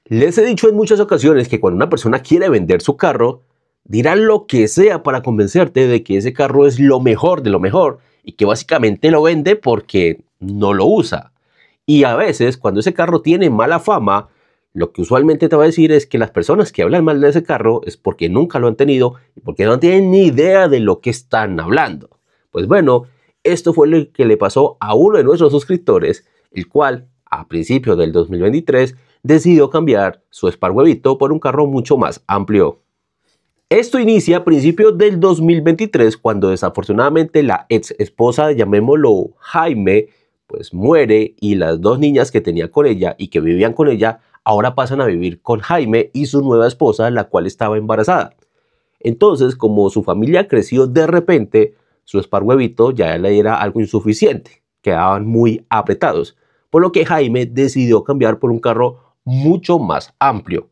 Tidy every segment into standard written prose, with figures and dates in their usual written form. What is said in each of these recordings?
Les he dicho en muchas ocasiones que cuando una persona quiere vender su carro, dirá lo que sea para convencerte de que ese carro es lo mejor de lo mejor y que básicamente lo vende porque no lo usa. Y a veces, cuando ese carro tiene mala fama, lo que usualmente te va a decir es que las personas que hablan mal de ese carro es porque nunca lo han tenido y porque no tienen ni idea de lo que están hablando. Pues bueno, esto fue lo que le pasó a uno de nuestros suscriptores, el cual, a principios del 2023, decidió cambiar su Spark Huevito por un carro mucho más amplio. Esto inicia a principios del 2023 cuando desafortunadamente la ex esposa, llamémoslo Jaime, pues muere y las dos niñas que tenía con ella y que vivían con ella ahora pasan a vivir con Jaime y su nueva esposa, la cual estaba embarazada. Entonces, como su familia creció de repente, su Spark Huevito ya le era algo insuficiente, quedaban muy apretados, por lo que Jaime decidió cambiar por un carro mucho más amplio.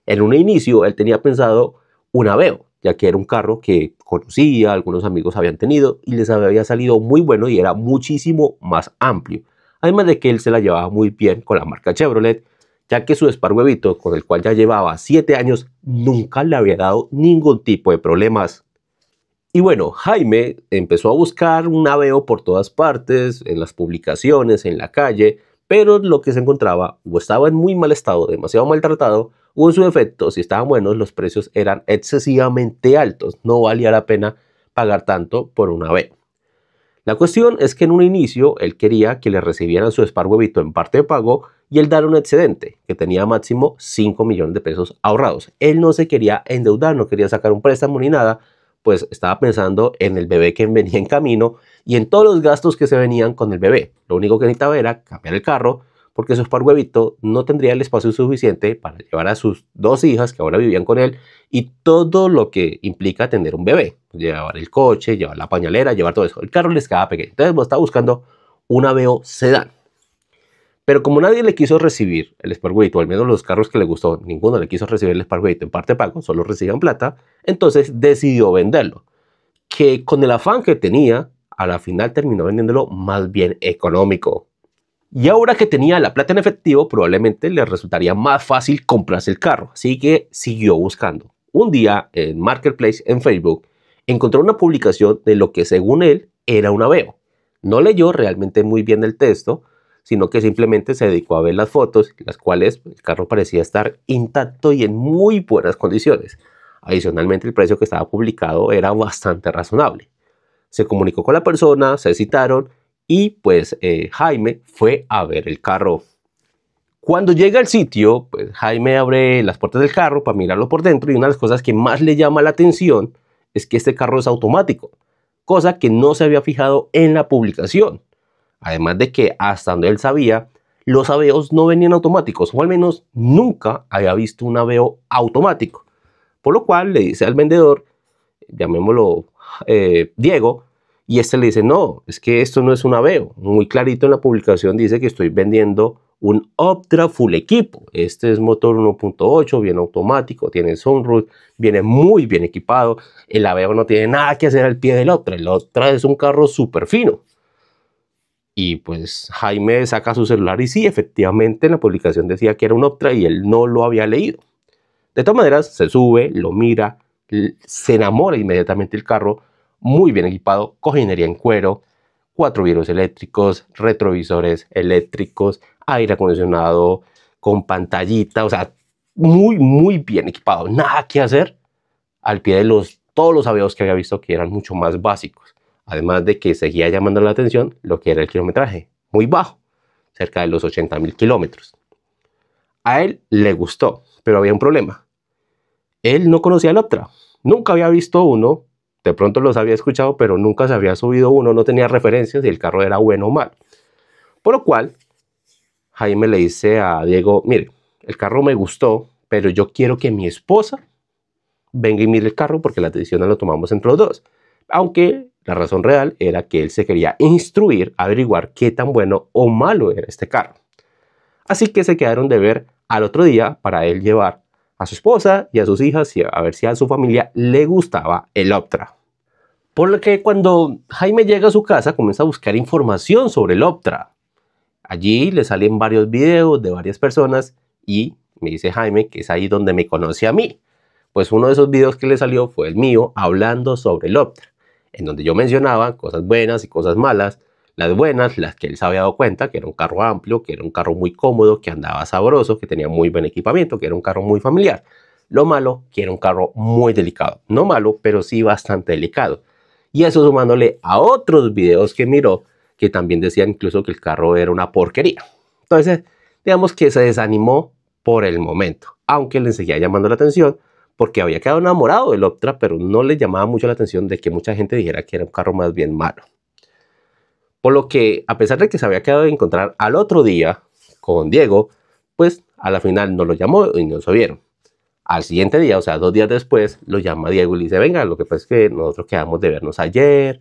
En un inicio él tenía pensado un Aveo, ya que era un carro que conocía, algunos amigos habían tenido y les había salido muy bueno y era muchísimo más amplio. Además de que él se la llevaba muy bien con la marca Chevrolet, ya que su Spark Huevito, con el cual ya llevaba 7 años, nunca le había dado ningún tipo de problemas. Y bueno, Jaime empezó a buscar un Aveo por todas partes, en las publicaciones, en la calle, pero lo que se encontraba o estaba en muy mal estado, demasiado maltratado, o en su defecto, si estaban buenos, los precios eran excesivamente altos. No valía la pena pagar tanto por un Aveo. La cuestión es que en un inicio él quería que le recibieran su Spark Huevito en parte de pago y él dar un excedente que tenía máximo 5 millones de pesos ahorrados. Él no se quería endeudar, no quería sacar un préstamo ni nada, pues estaba pensando en el bebé que venía en camino y en todos los gastos que se venían con el bebé. Lo único que necesitaba era cambiar el carro porque su Spark Huevito no tendría el espacio suficiente para llevar a sus dos hijas que ahora vivían con él y todo lo que implica tener un bebé. Llevar el coche, llevar la pañalera, llevar todo eso. El carro les quedaba pequeño. Entonces estaba buscando un Aveo sedán. Pero como nadie le quiso recibir el Spark Huevito, al menos los carros que le gustó, ninguno le quiso recibir el Spark Huevito en parte pago, solo recibían plata, entonces decidió venderlo. Que con el afán que tenía, a la final terminó vendiéndolo más bien económico. Y ahora que tenía la plata en efectivo, probablemente le resultaría más fácil comprarse el carro. Así que siguió buscando. Un día en Marketplace, en Facebook, encontró una publicación de lo que según él era un Aveo. No leyó realmente muy bien el texto, sino que simplemente se dedicó a ver las fotos, las cuales el carro parecía estar intacto y en muy buenas condiciones. Adicionalmente, el precio que estaba publicado era bastante razonable. Se comunicó con la persona, se citaron y pues Jaime fue a ver el carro. Cuando llega al sitio, pues Jaime abre las puertas del carro para mirarlo por dentro y una de las cosas que más le llama la atención es que este carro es automático, cosa que no se había fijado en la publicación. Además de que hasta donde él sabía, los Aveos no venían automáticos, o al menos nunca había visto un Aveo automático. Por lo cual le dice al vendedor, llamémoslo Diego, y este le dice, no, es que esto no es un Aveo. Muy clarito en la publicación dice que estoy vendiendo un Optra full equipo. Este es motor 1.8, viene automático, tiene sunroof, viene muy bien equipado. El Aveo no tiene nada que hacer al pie del Optra. El Optra es un carro súper fino. Y pues Jaime saca su celular y sí, efectivamente en la publicación decía que era un Optra y él no lo había leído. De todas maneras, se sube, lo mira, se enamora inmediatamente del carro, muy bien equipado, cojinería en cuero, 4 vidrios eléctricos, retrovisores eléctricos, aire acondicionado con pantallita, o sea, muy bien equipado, nada que hacer al pie de todos los Aveos que había visto que eran mucho más básicos. Además de que seguía llamando la atención lo que era el kilometraje, muy bajo, cerca de los 80.000 kilómetros. A él le gustó, pero había un problema. Él no conocía el Optra, nunca había visto uno, de pronto los había escuchado, pero nunca se había subido uno, no tenía referencias si el carro era bueno o mal. Por lo cual, Jaime le dice a Diego, mire, el carro me gustó, pero yo quiero que mi esposa venga y mire el carro porque la decisión la tomamos entre los dos. Aunque la razón real era que él se quería instruir, averiguar qué tan bueno o malo era este carro. Así que se quedaron de ver al otro día para él llevar a su esposa y a sus hijas y a ver si a su familia le gustaba el Optra. Por lo que cuando Jaime llega a su casa comienza a buscar información sobre el Optra. Allí le salen varios videos de varias personas y me dice Jaime, que es ahí donde me conoce a mí. Pues uno de esos videos que le salió fue el mío hablando sobre el Optra, en donde yo mencionaba cosas buenas y cosas malas. Las buenas, las que él se había dado cuenta, que era un carro amplio, que era un carro muy cómodo, que andaba sabroso, que tenía muy buen equipamiento, que era un carro muy familiar. Lo malo, que era un carro muy delicado. No malo, pero sí bastante delicado. Y eso sumándole a otros videos que miró, que también decían incluso que el carro era una porquería. Entonces, digamos que se desanimó por el momento, aunque le seguía llamando la atención, porque había quedado enamorado del Optra, pero no le llamaba mucho la atención de que mucha gente dijera que era un carro más bien malo. Por lo que, a pesar de que se había quedado de encontrar al otro día con Diego, pues a la final no lo llamó y no se vieron. Al siguiente día, o sea, 2 días después, lo llama Diego y le dice, venga, lo que pasa es que nosotros quedamos de vernos ayer,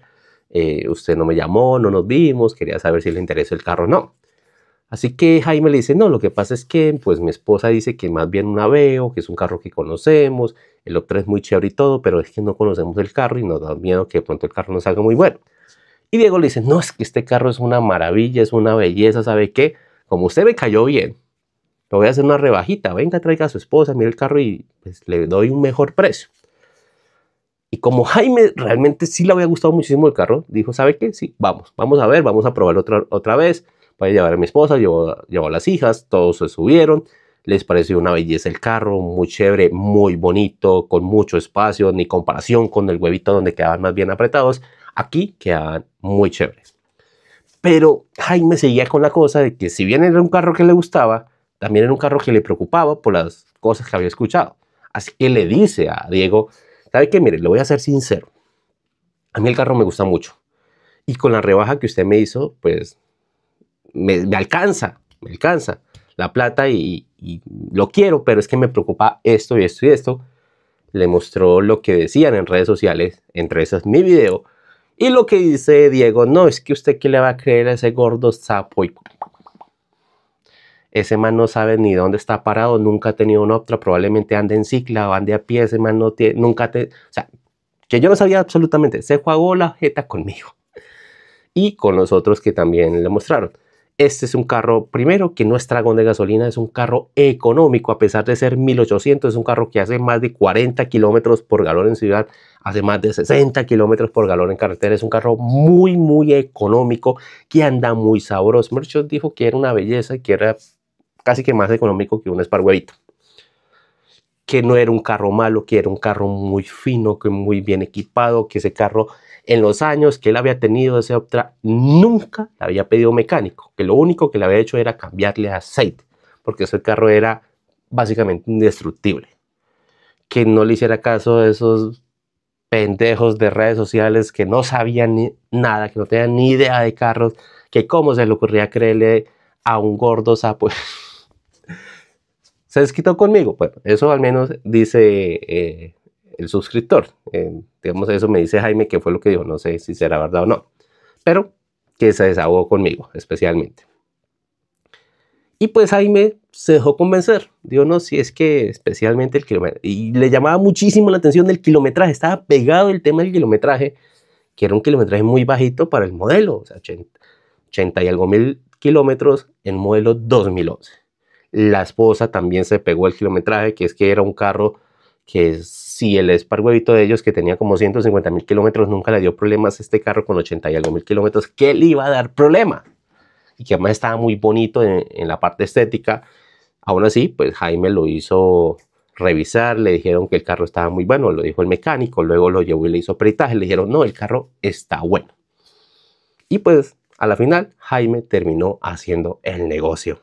usted no me llamó, no nos vimos, quería saber si le interesa el carro o no. Así que Jaime le dice, no, lo que pasa es que pues mi esposa dice que más bien un Aveo, que es un carro que conocemos, el Optra es muy chévere y todo, pero es que no conocemos el carro y nos da miedo que de pronto el carro no salga muy bueno. Y Diego le dice, no, es que este carro es una maravilla, es una belleza, ¿sabe qué? Como usted me cayó bien, le voy a hacer una rebajita, venga, traiga a su esposa, mire el carro y pues, le doy un mejor precio. Y como Jaime realmente sí le había gustado muchísimo el carro, dijo, ¿sabe qué? Sí, vamos a ver, vamos a probarlo otra vez. Voy a llevar a mi esposa, llevó a las hijas, todos se subieron. Les pareció una belleza el carro, muy chévere, muy bonito, con mucho espacio, ni comparación con el huevito donde quedaban más bien apretados. Aquí quedaban muy chéveres. Pero Jaime seguía con la cosa de que si bien era un carro que le gustaba, también era un carro que le preocupaba por las cosas que había escuchado. Así que le dice a Diego, ¿sabe qué? Mire, le voy a ser sincero. A mí el carro me gusta mucho. Y con la rebaja que usted me hizo, pues me alcanza la plata y lo quiero, pero es que me preocupa esto y esto y esto. Le mostró lo que decían en redes sociales, entre esas mi video. Y lo que dice Diego, no, es que usted qué le va a creer a ese gordo sapo. Y ese man no sabe ni dónde está parado, nunca ha tenido un Optra, probablemente ande en cicla o ande a pie, ese man no tiene, o sea, que yo no sabía absolutamente, se jugó la jeta conmigo. Y con los otros que también le mostraron. Este es un carro, primero, que no es tragón de gasolina, es un carro económico, a pesar de ser 1800, es un carro que hace más de 40 kilómetros por galón en ciudad, hace más de 60 kilómetros por galón en carretera, es un carro muy, muy económico, que anda muy sabroso. Merchos dijo que era una belleza y que era casi que más económico que un Spark, que no era un carro malo, que era un carro muy fino, que muy bien equipado, que ese carro en los años que él había tenido ese Optra nunca le había pedido mecánico, que lo único que le había hecho era cambiarle aceite, porque ese carro era básicamente indestructible. Que no le hiciera caso a esos pendejos de redes sociales que no sabían ni nada, que no tenían ni idea de carros, que cómo se le ocurría creerle a un gordo sapo. ¿Se desquitó conmigo? Bueno, eso al menos dice el suscriptor. Digamos, eso me dice Jaime, que fue lo que dijo. No sé si será verdad o no. Pero que se desahogó conmigo, especialmente. Y pues Jaime se dejó convencer. Dijo, no, si es que especialmente el kilometraje. Y le llamaba muchísimo la atención del kilometraje. Estaba pegado el tema del kilometraje, que era un kilometraje muy bajito para el modelo. O sea, 80 y algo mil kilómetros en modelo 2011. La esposa también se pegó el kilometraje, que es que era un carro que si el Spark de ellos, que tenía como 150.000 kilómetros, nunca le dio problemas a este carro con 80 y algo mil kilómetros, ¿qué le iba a dar problema? Y que además estaba muy bonito en la parte estética. Aún así, pues Jaime lo hizo revisar, le dijeron que el carro estaba muy bueno, lo dijo el mecánico, luego lo llevó y le hizo peritaje, le dijeron, no, el carro está bueno. Y pues a la final, Jaime terminó haciendo el negocio.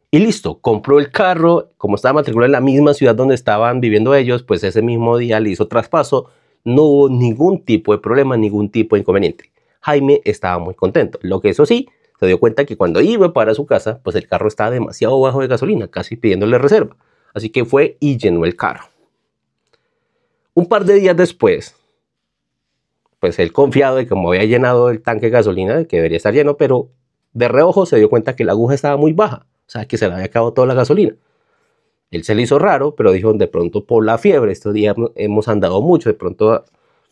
Y listo, compró el carro, como estaba matriculado en la misma ciudad donde estaban viviendo ellos, pues ese mismo día le hizo traspaso, no hubo ningún tipo de problema, ningún tipo de inconveniente. Jaime estaba muy contento, lo que eso sí, se dio cuenta que cuando iba para su casa, pues el carro estaba demasiado bajo de gasolina, casi pidiéndole reserva. Así que fue y llenó el carro. Un par de días después, pues él confiado de que como había llenado el tanque de gasolina, de que debería estar lleno, pero de reojo se dio cuenta que la aguja estaba muy baja. O sea, que se le había acabado toda la gasolina. Él se le hizo raro, pero dijo, de pronto por la fiebre, estos días hemos andado mucho, de pronto,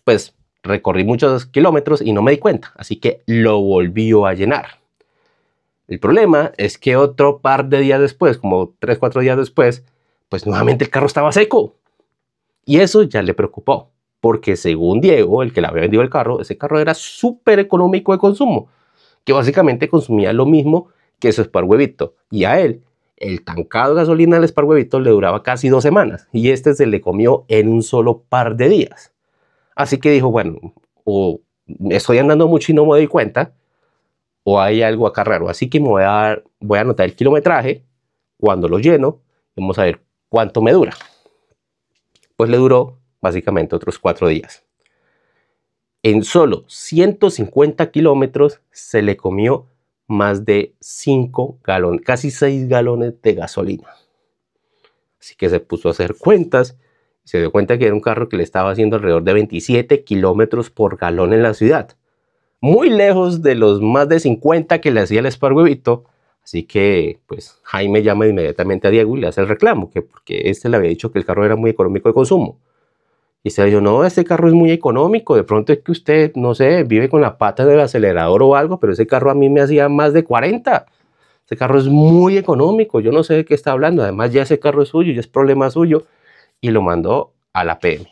pues, recorrí muchos kilómetros y no me di cuenta. Así que lo volvió a llenar. El problema es que otro par de días después, como 3, 4 días después, pues nuevamente el carro estaba seco. Y eso ya le preocupó, porque según Diego, el que le había vendido el carro, ese carro era súper económico de consumo, que básicamente consumía lo mismo que su Spark-Huevito. Y a él, el tancado de gasolina del Spark-Huevito le duraba casi 2 semanas, y este se le comió en un solo par de días. Así que dijo, bueno, o estoy andando mucho y no me doy cuenta, o hay algo acá raro. Así que voy a anotar el kilometraje, cuando lo lleno, vamos a ver cuánto me dura. Pues le duró básicamente otros 4 días. En solo 150 kilómetros se le comió más de 5 galones, casi 6 galones de gasolina. Así que se puso a hacer cuentas y se dio cuenta que era un carro que le estaba haciendo alrededor de 27 kilómetros por galón en la ciudad. Muy lejos de los más de 50 que le hacía el Spark-Huevito. Así que pues Jaime llama inmediatamente a Diego y le hace el reclamo, que porque este le había dicho que el carro era muy económico de consumo. Y se le dijo, no, este carro es muy económico, de pronto es que usted, no sé, vive con la pata del acelerador o algo, pero ese carro a mí me hacía más de 40. Ese carro es muy económico, yo no sé de qué está hablando, además ya ese carro es suyo, ya es problema suyo, y lo mandó a la PM.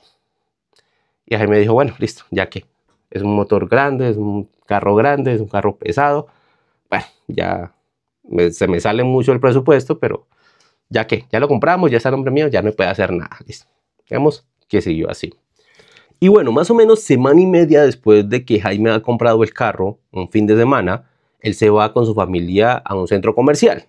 Y Jaime dijo, bueno, listo, ya que es un motor grande, es un carro grande, es un carro pesado, bueno, ya se me sale mucho el presupuesto, pero ya que, ya lo compramos, ya está a nombre mío, ya no puede hacer nada, listo. Digamos que siguió así. Y bueno, más o menos semana y media después de que Jaime ha comprado el carro, un fin de semana, él se va con su familia a un centro comercial.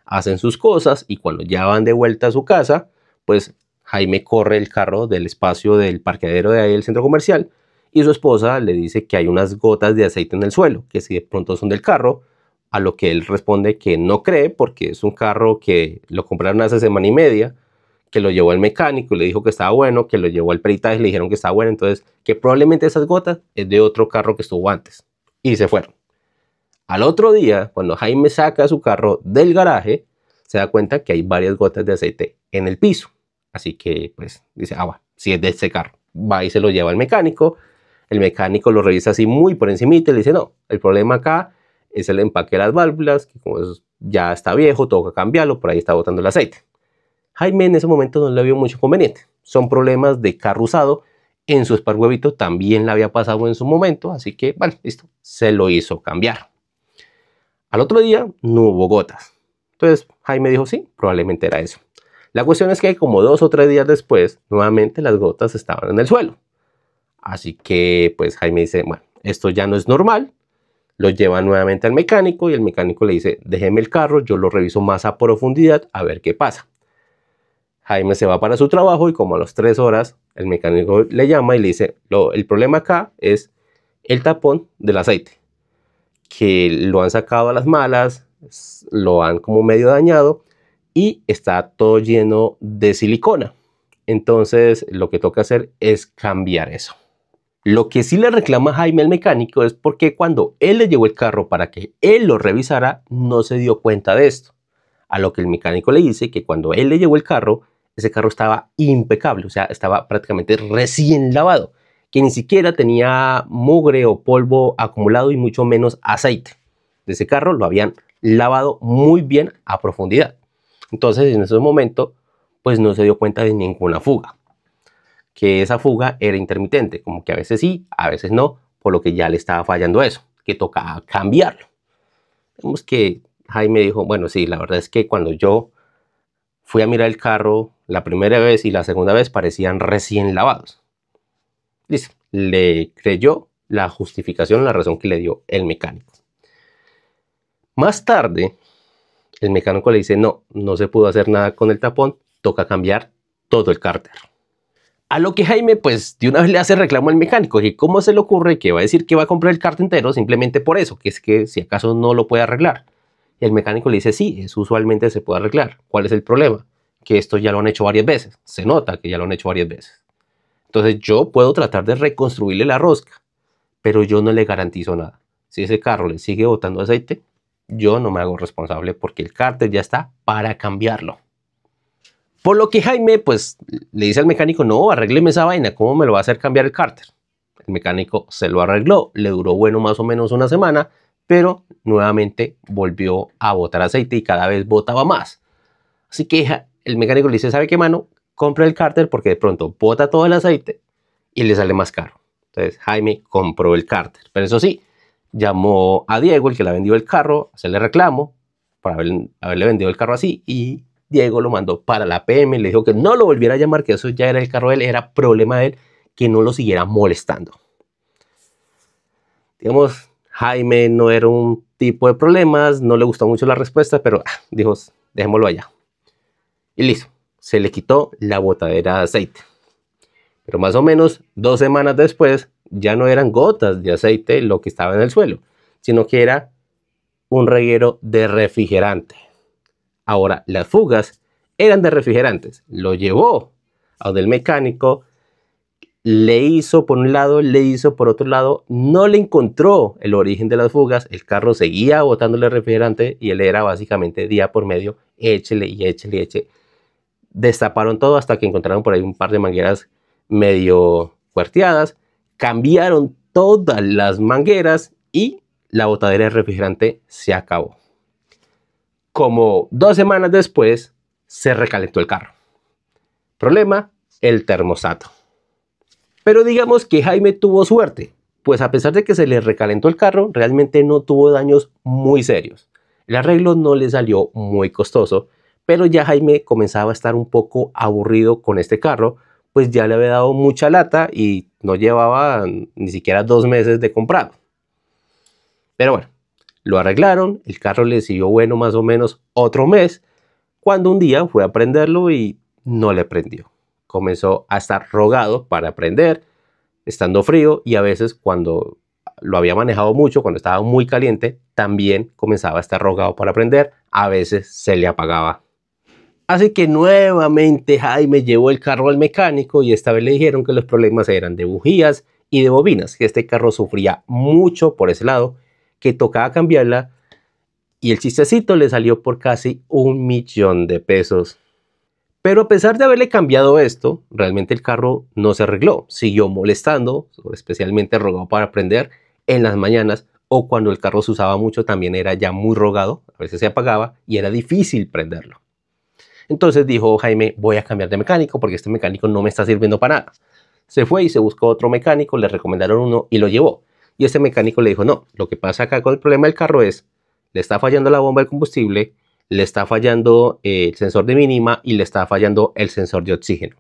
Hacen sus cosas y cuando ya van de vuelta a su casa, pues Jaime corre el carro del espacio del parqueadero de ahí del centro comercial y su esposa le dice que hay unas gotas de aceite en el suelo, que si de pronto son del carro, a lo que él responde que no cree porque es un carro que lo compraron hace semana y media, que lo llevó al mecánico y le dijo que estaba bueno, que lo llevó al peritaje y le dijeron que estaba bueno, entonces que probablemente esas gotas es de otro carro que estuvo antes. Y se fueron. Al otro día, cuando Jaime saca su carro del garaje, se da cuenta que hay varias gotas de aceite en el piso. Así que pues dice, ah, bueno, si es de este carro. Va y se lo lleva al mecánico. El mecánico lo revisa así muy por encimita y le dice, no, el problema acá es el empaque de las válvulas, que como ya está viejo, toca cambiarlo, por ahí está botando el aceite. Jaime en ese momento no le vio mucho conveniente. Son problemas de carro usado. En su Spark-Huevito también le había pasado en su momento, así que, bueno, listo, se lo hizo cambiar. Al otro día no hubo gotas. Entonces Jaime dijo, sí, probablemente era eso. La cuestión es que como 2 o 3 días después, nuevamente las gotas estaban en el suelo. Así que, pues Jaime dice, bueno, esto ya no es normal. Lo lleva nuevamente al mecánico y el mecánico le dice, déjeme el carro, yo lo reviso más a profundidad a ver qué pasa. Jaime se va para su trabajo y como a las 3 horas el mecánico le llama y le dice, el problema acá es el tapón del aceite, que lo han sacado a las malas, lo han como medio dañado y está todo lleno de silicona. Entonces lo que toca hacer es cambiar eso. Lo que sí le reclama Jaime al mecánico es porque cuando él le llevó el carro para que él lo revisara, no se dio cuenta de esto. A lo que el mecánico le dice que cuando él le llevó el carro, ese carro estaba impecable, o sea, estaba prácticamente recién lavado, que ni siquiera tenía mugre o polvo acumulado y mucho menos aceite. De ese carro lo habían lavado muy bien a profundidad. Entonces, en ese momento, pues no se dio cuenta de ninguna fuga. Que esa fuga era intermitente, como que a veces sí, a veces no, por lo que ya le estaba fallando eso, que tocaba cambiarlo. Vemos que Jaime dijo, bueno, sí, la verdad es que cuando yo fui a mirar el carro la primera vez y la segunda vez parecían recién lavados. Listo, le creyó la justificación, la razón que le dio el mecánico. Más tarde, el mecánico le dice, no, no se pudo hacer nada con el tapón, toca cambiar todo el cárter. A lo que Jaime, pues, de una vez le hace reclamo al mecánico, que cómo se le ocurre que va a decir que va a comprar el cárter entero simplemente por eso, que es que si acaso no lo puede arreglar. Y el mecánico le dice, sí, eso usualmente se puede arreglar. ¿Cuál es el problema? Que esto ya lo han hecho varias veces. Se nota que ya lo han hecho varias veces. Entonces yo puedo tratar de reconstruirle la rosca, pero yo no le garantizo nada. Si ese carro le sigue botando aceite, yo no me hago responsable porque el cárter ya está para cambiarlo. Por lo que Jaime, pues, le dice al mecánico, no, arrégleme esa vaina, ¿cómo me lo va a hacer cambiar el cárter? El mecánico se lo arregló, le duró bueno más o menos una semana, pero nuevamente volvió a botar aceite y cada vez botaba más. Así que el mecánico le dice, ¿sabe qué, mano? Compre el cárter porque de pronto bota todo el aceite y le sale más caro. Entonces Jaime compró el cárter, pero eso sí, llamó a Diego, el que le vendió el carro, a hacerle reclamo por haberle vendido el carro así, y Diego lo mandó para la PM, le dijo que no lo volviera a llamar, que eso ya era el carro de él, era problema de él, que no lo siguiera molestando. Digamos, Jaime no era un tipo de problemas, no le gustó mucho la respuesta, pero dijo, dejémoslo allá. Y listo, se le quitó la botadera de aceite. Pero más o menos 2 semanas después, ya no eran gotas de aceite lo que estaba en el suelo, sino que era un reguero de refrigerante. Ahora, las fugas eran de refrigerantes. Lo llevó a donde el mecánico, le hizo por un lado, le hizo por otro lado, no le encontró el origen de las fugas, el carro seguía botándole refrigerante y él era básicamente día por medio, échele y échele y échele. Destaparon todo hasta que encontraron por ahí un par de mangueras medio cuarteadas, cambiaron todas las mangueras y la botadera de refrigerante se acabó. Como 2 semanas después, se recalentó el carro. Problema, el termostato. Pero digamos que Jaime tuvo suerte, pues a pesar de que se le recalentó el carro, realmente no tuvo daños muy serios. El arreglo no le salió muy costoso, pero ya Jaime comenzaba a estar un poco aburrido con este carro, pues ya le había dado mucha lata y no llevaba ni siquiera 2 meses de comprado. Pero bueno, lo arreglaron, el carro le siguió bueno más o menos otro mes, cuando un día fue a prenderlo y no le prendió. Comenzó a estar rogado para prender, estando frío, y a veces cuando lo había manejado mucho, cuando estaba muy caliente, también comenzaba a estar rogado para prender, a veces se le apagaba. Así que nuevamente Jaime llevó el carro al mecánico y esta vez le dijeron que los problemas eran de bujías y de bobinas, que este carro sufría mucho por ese lado, que tocaba cambiarla, y el chistecito le salió por casi 1.000.000 de pesos. Pero a pesar de haberle cambiado esto, realmente el carro no se arregló, siguió molestando, especialmente rogado para prender en las mañanas, o cuando el carro se usaba mucho también era ya muy rogado, a veces se apagaba y era difícil prenderlo. Entonces dijo Jaime, voy a cambiar de mecánico porque este mecánico no me está sirviendo para nada. Se fue y se buscó otro mecánico, le recomendaron uno y lo llevó. Y este mecánico le dijo, no, lo que pasa acá con el problema del carro es, le está fallando la bomba de combustible, le está fallando el sensor de mínima y le está fallando el sensor de oxígeno.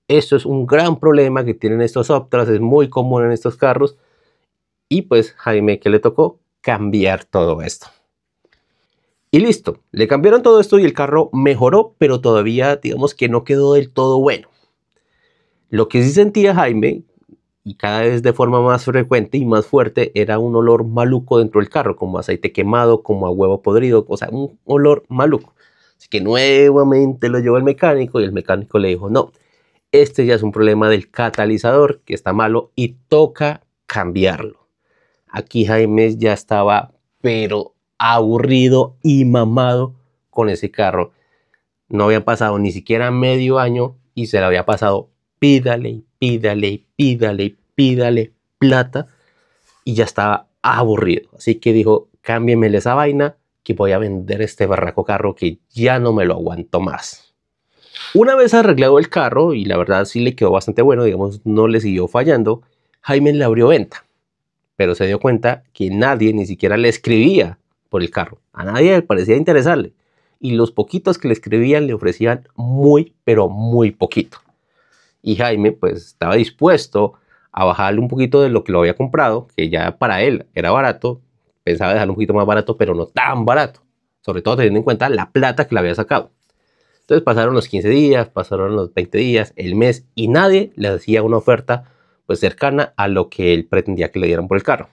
Esto es un gran problema que tienen estos Optras, es muy común en estos carros. Y pues Jaime, ¿qué le tocó? Cambiar todo esto. Y listo, le cambiaron todo esto y el carro mejoró, pero todavía digamos que no quedó del todo bueno. Lo que sí sentía Jaime, y cada vez de forma más frecuente y más fuerte, era un olor maluco dentro del carro, como aceite quemado, como a huevo podrido, o sea, un olor maluco. Así que nuevamente lo llevó al mecánico y el mecánico le dijo, no, este ya es un problema del catalizador que está malo y toca cambiarlo. Aquí Jaime ya estaba, pero aburrido y mamado con ese carro. No había pasado ni siquiera medio año y se le había pasado pídale y pídale y pídale y pídale plata y ya estaba aburrido. Así que dijo, cámbiemele esa vaina que voy a vender este barraco carro que ya no me lo aguanto más. Una vez arreglado el carro, y la verdad sí le quedó bastante bueno, digamos, no le siguió fallando, Jaime le abrió venta, pero se dio cuenta que nadie ni siquiera le escribía por el carro. A nadie le parecía interesarle. Y los poquitos que le escribían le ofrecían muy, pero muy poquito. Y Jaime pues estaba dispuesto a bajarle un poquito de lo que lo había comprado, que ya para él era barato. Pensaba dejarlo un poquito más barato, pero no tan barato. Sobre todo teniendo en cuenta la plata que le había sacado. Entonces pasaron los 15 días, pasaron los 20 días, el mes, y nadie le hacía una oferta pues cercana a lo que él pretendía que le dieran por el carro.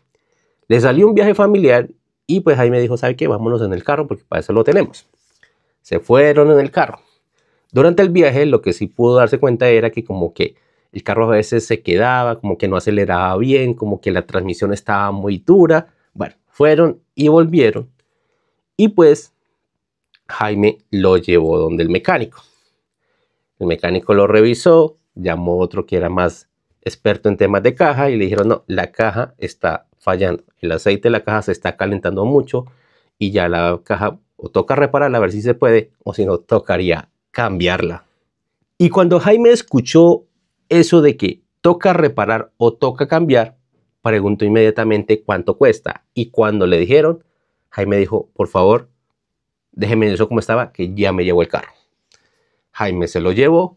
Le salió un viaje familiar y pues Jaime dijo, ¿sabe qué? Vámonos en el carro porque para eso lo tenemos. Se fueron en el carro. Durante el viaje lo que sí pudo darse cuenta era que como que el carro a veces se quedaba, como que no aceleraba bien, como que la transmisión estaba muy dura. Bueno, fueron y volvieron. Y pues Jaime lo llevó donde el mecánico. El mecánico lo revisó, llamó a otro que era más experto en temas de caja y le dijeron, no, la caja está fallando. El aceite de la caja se está calentando mucho y ya la caja o toca repararla a ver si se puede o si no tocaría cambiarla. Y cuando Jaime escuchó eso de que toca reparar o toca cambiar, preguntó inmediatamente cuánto cuesta. Y cuando le dijeron, Jaime dijo, por favor, déjeme eso como estaba, que ya me llevó el carro. Jaime se lo llevó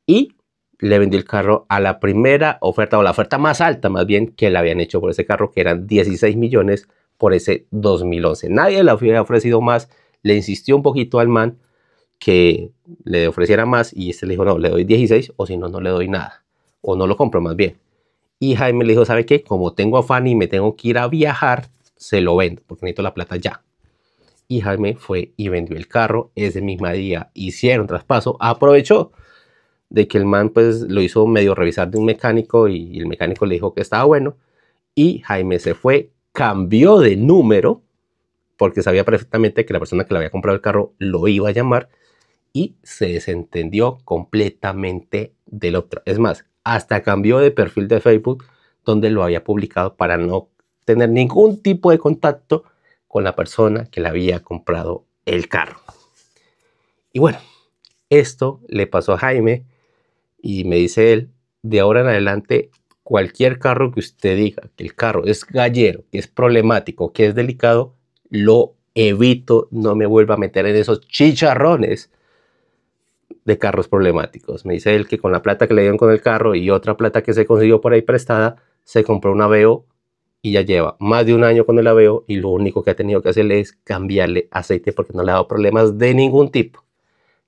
y le vendió el carro a la primera oferta, o la oferta más alta más bien, que le habían hecho por ese carro, que eran 16 millones por ese 2011. Nadie le había ofrecido más, le insistió un poquito al man que le ofreciera más y este le dijo, no, le doy 16 o si no, no le doy nada, o no lo compro más bien. Y Jaime le dijo, ¿sabe qué? Como tengo afán y me tengo que ir a viajar, se lo vendo porque necesito la plata ya. Y Jaime fue y vendió el carro ese mismo día, hicieron traspaso, aprovechó de que el man pues lo hizo medio revisar de un mecánico y el mecánico le dijo que estaba bueno y Jaime se fue, cambió de número porque sabía perfectamente que la persona que le había comprado el carro lo iba a llamar y se desentendió completamente del Optra. Es más, hasta cambió de perfil de Facebook donde lo había publicado para no tener ningún tipo de contacto con la persona que le había comprado el carro. Y bueno, esto le pasó a Jaime. Y me dice él, de ahora en adelante, cualquier carro que usted diga que el carro es gallero, que es problemático, que es delicado, lo evito, no me vuelva a meter en esos chicharrones de carros problemáticos. Me dice él que con la plata que le dieron con el carro y otra plata que se consiguió por ahí prestada, se compró un Aveo y ya lleva más de un año con el Aveo y lo único que ha tenido que hacerle es cambiarle aceite porque no le ha dado problemas de ningún tipo.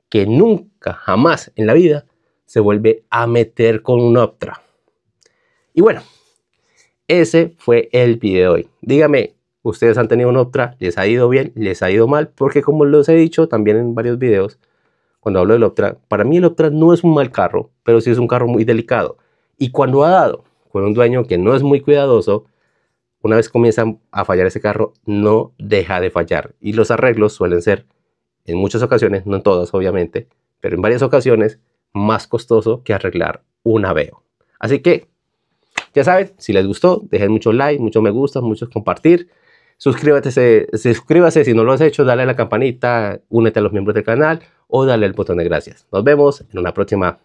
Que nunca, jamás en la vida se vuelve a meter con un Optra. Y bueno, ese fue el video de hoy. Dígame, ¿ustedes han tenido un Optra? ¿Les ha ido bien? ¿Les ha ido mal? Porque como les he dicho también en varios videos, cuando hablo del Optra, para mí el Optra no es un mal carro, pero sí es un carro muy delicado. Y cuando ha dado con un dueño que no es muy cuidadoso, una vez comienza a fallar ese carro, no deja de fallar. Y los arreglos suelen ser, en muchas ocasiones, no en todas obviamente, pero en varias ocasiones, más costoso que arreglar un Aveo. Así que, ya saben, si les gustó, dejen muchos likes, muchos me gusta, muchos compartir. Suscríbase si no lo has hecho, dale a la campanita, únete a los miembros del canal o dale al botón de gracias. Nos vemos en una próxima.